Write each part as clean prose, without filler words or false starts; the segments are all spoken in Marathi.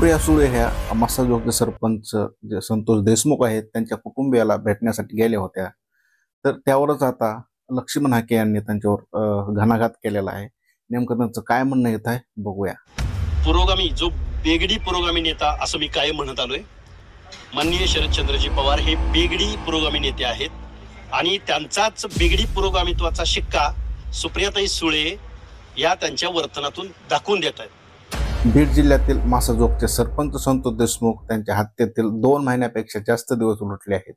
सुप्रिया सुळे ह्या मसाजोगचे सरपंच जे संतोष देशमुख आहेत त्यांच्या कुटुंबियाला भेटण्यासाठी गेल्या होत्या। तर त्यावरच आता लक्ष्मण हाके यांनी त्यांच्यावर घणाघात केलेला आहे। नेमकं त्यांचं काय म्हणणं येत आहे बघूया। पुरोगामी जो बेगडी पुरोगामी नेता असं मी काय म्हणत आलोय। माननीय शरदचंद्रजी पवार हे बेगडी पुरोगामी नेते आहेत आणि त्यांचाच बेगडी पुरोगामित्वाचा शिक्का सुप्रियाताई सुळे या त्यांच्या वर्तनातून दाखवून देत आहेत। बीड जिल्ह्यातील मासाजोगचे सरपंच संतोष देशमुख त्यांच्या हत्येतील 2 महिन्यापेक्षा जास्त दिवस उलटले आहेत।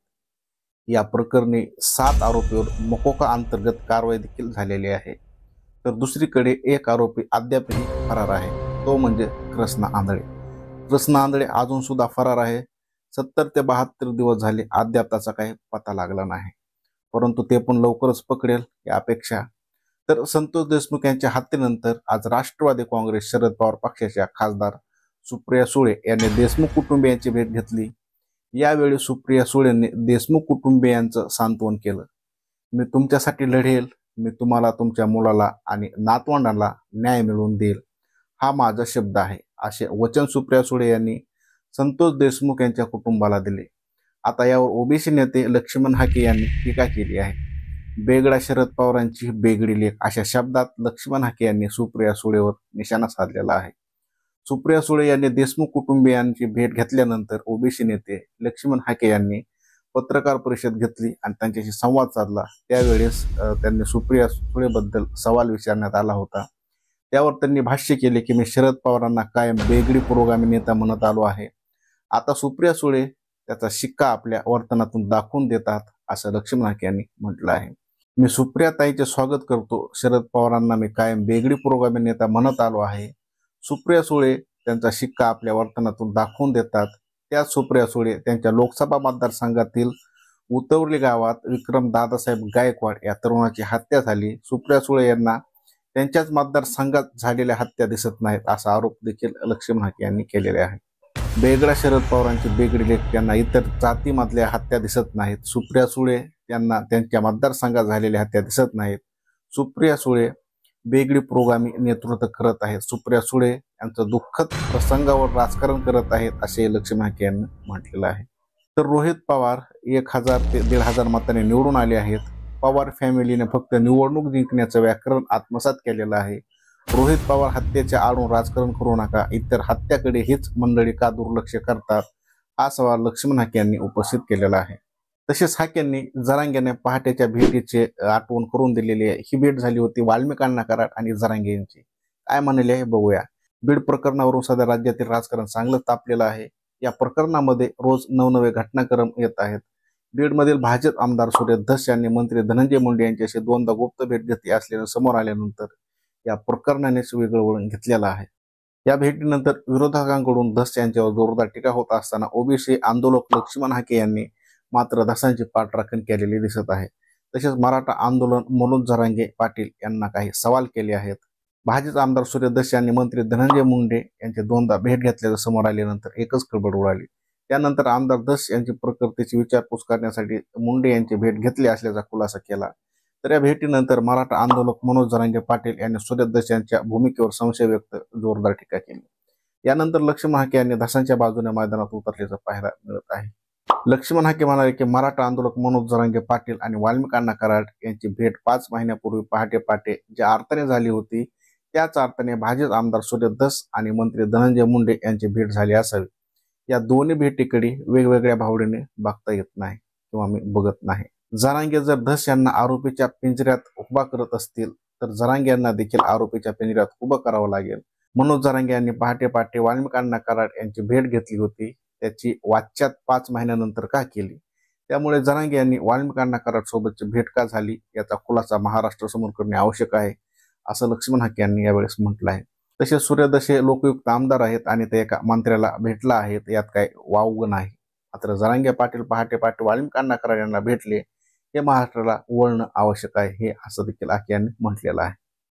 या प्रकरणी 7 आरोपीवर मकोका अंतर्गत कारवाई देखील झालेली आहे। तर दुसरीकडे एक आरोपी अद्यापही फरार आहे, तो म्हणजे कृष्णा आंधळे। कृष्णा आंधळे अजून सुद्धा फरार आहे। 70 ते 72 दिवस झाले अद्याप त्याचा काही पत्ता लागला नाही, परंतु ते पण लवकरच पकडेल ही अपेक्षा। तर संतोष देशमुख यांच्या हत्येनंतर आज राष्ट्रवादी काँग्रेस शरद पवार पक्षाच्या खासदार सुप्रिया सुळे यांनी देशमुख कुटुंबियांची भेट घेतली। यावेळी सुप्रिया सुळेंनी देशमुख कुटुंबियांचं सांत्वन केलं। मी तुमच्यासाठी लढेल, मी तुम्हाला, तुमच्या मुलाला आणि नातवंडांना न्याय मिळवून देईल, हा माझा शब्द आहे, असे वचन सुप्रिया सुळे यांनी संतोष देशमुख यांच्या कुटुंबाला दिले। आता यावर ओबीसी नेते लक्ष्मण हाके यांनी टीका केली आहे। बेगडा शरद पवारांची बेगडी लेख, अशा शब्दात लक्ष्मण हाके यांनी सुप्रिया सुळेवर निशाणा साधलेला आहे। सुप्रिया सुळे यांनी देशमुख कुटुंबियांची भेट घेतल्यानंतर ओबीसी नेते लक्ष्मण हाके यांनी पत्रकार परिषद घेतली आणि त्यांच्याशी संवाद साधला। त्यावेळेस त्यांनी सुप्रिया सुळेबद्दल सवाल विचारण्यात आला होता। त्यावर त्यांनी भाष्य केले की मी शरद पवारांना कायम बेगडी पुरोगामी नेता म्हणत आलो आहे। आता सुप्रिया सुळे त्याचा शिक्का आपल्या वर्तनातून दाखवून देतात, असं लक्ष्मण हाके यांनी म्हटलं आहे। मी सुप्रियाताईंचे स्वागत करतो। शरद पवारांना मी कायम बेगडी पुरोगामी नेता म्हणत आलो आहे। सुप्रिया सुळे त्यांचा शिक्का आपल्या वर्तनातून दाखवून देतात। त्याच सुप्रिया सुळे त्यांच्या लोकसभा मतदारसंघातील उतवली गावात विक्रम दादासाहेब गायकवाड या तरुणाची हत्या झाली। सुप्रिया सुळे यांना त्यांच्याच मतदारसंघात झालेल्या हत्या दिसत नाहीत, असा आरोप देखील लक्ष्मण हाके यांनी केलेले आहे। बेगडा शरद पवारांची बेगडी लेख, त्यांना इतर जातीमधल्या हत्या दिसत नाहीत। सुप्रिया सुळे यांना त्यांच्या मतदारसंघात झालेल्या हत्या दिसत नाहीत। सुप्रिया सुळे बेगडी पुरोगामी नेतृत्व करत आहेत। सुप्रिया सुळे यांचं दुःखद प्रसंगावर राजकारण करत आहेत, असे लक्ष्मण हाके यांनी म्हटलेलं आहे। तर रोहित पवार 1000 ते 1500 मतांनी निवडून आले आहेत। पवार फॅमिलीने फक्त निवडणूक जिंकण्याचं व्याकरण आत्मसात केलेलं आहे। रोहित पवार हत्येच्या आडून राजकारण करू नका, इतर हत्याकडे हीच मंडळी का दुर्लक्ष करतात, हा सवाल लक्ष्मण हाके यांनी उपस्थित केलेला आहे। तसेच हाकेंनी जरांगेने पहाटेच्या भेटीचे आठवण करून दिलेली आहे। ही भेट झाली होती वाल्मिक अण्णा कराड आणि जरांगे यांची। काय म्हणले आहे बघूया। बीड प्रकरणावरून सध्या राज्यातील राजकारण चांगलं तापलेलं आहे। या प्रकरणामध्ये रोज नवनवे घटनाक्रम येत आहेत। बीडमधील भाजप आमदार सूर्य धस यांनी मंत्री धनंजय मुंडे यांच्याशी 2दा गुप्त भेट घेतली असल्याचं समोर आल्यानंतर या प्रकरणानेच वेगळं वळण घेतलेलं आहे। या भेटीनंतर विरोधकांकडून धस यांच्यावर जोरदार टीका होत असताना ओबीसी आंदोलक लक्ष्मण हाके यांनी मात्र धसांची पाठराखण केलेली दिसत आहे। तसेच मराठा आंदोलन मनोज जरांगे पाटील यांना काही सवाल केले आहेत। भाजप आमदार सूर्य धस यांनी मंत्री धनंजय मुंडे यांची 2दा भेट घेतल्याचं समोर आल्यानंतर एकच खळबळ उडाली। त्यानंतर आमदार धस यांची प्रकृतीची विचारपूस करण्यासाठी मुंडे यांची भेट घेतली असल्याचा खुलासा केला। तर या भेटीनंतर मराठा आंदोलक मनोज जरांगे पाटील यांनी सूर्य धस यांच्या भूमिकेवर संशय व्यक्त जोरदार टीका केली। यानंतर लक्ष्मण हाके यांनी धसांच्या बाजूने मैदानात उतरल्याचं पाहायला मिळत आहे। लक्ष्मण हाके म्हणाले की मराठा आंदोलक मनोज जरांगे पाटील आणि वाल्मिक अण्णा कराड यांची भेट 5 महिन्यापूर्वी पहाटे ज्या अर्थाने झाली होती, त्याच अर्थाने भाजप आमदार सूर्य धस आणि मंत्री धनंजय मुंडे यांची भेट झाली असावी। या दोन्ही भेटीकडे वेगवेगळ्या भावनेने बघता येत नाही किंवा मी बघत नाही। जरांगे जर धस यांना आरोपीच्या पिंजऱ्यात उभा करत असतील तर जरांगे यांना देखील आरोपीच्या पिंजऱ्यात उभं करावं लागेल। मनोज जरांगे यांनी पहाटे वाल्मिक अण्णा कराड यांची भेट घेतली होती, त्याची वाच्यता 5 महिन्यानंतर का केली? त्यामुळे जरांगे यांनी वाल्मिक अण्णा कराड सोबतची भेट का झाली याचा खुलासा महाराष्ट्र समोर करणे आवश्यक आहे, असं लक्ष्मण हाके यांनी यावेळेस म्हटलं आहे। तसेच सूर्य धस हे लोकयुक्त आमदार आहेत आणि ते एका मंत्र्याला भेटला आहेत, यात काही वावग नाही। मात्र जरांगे पाटील पहाटे वाल्मिक अण्णा कराड यांना भेटले, हे महाराष्ट्राला वळणं आवश्यक आहे, हे असं देखील हाके यांनी म्हटलेलं आहे।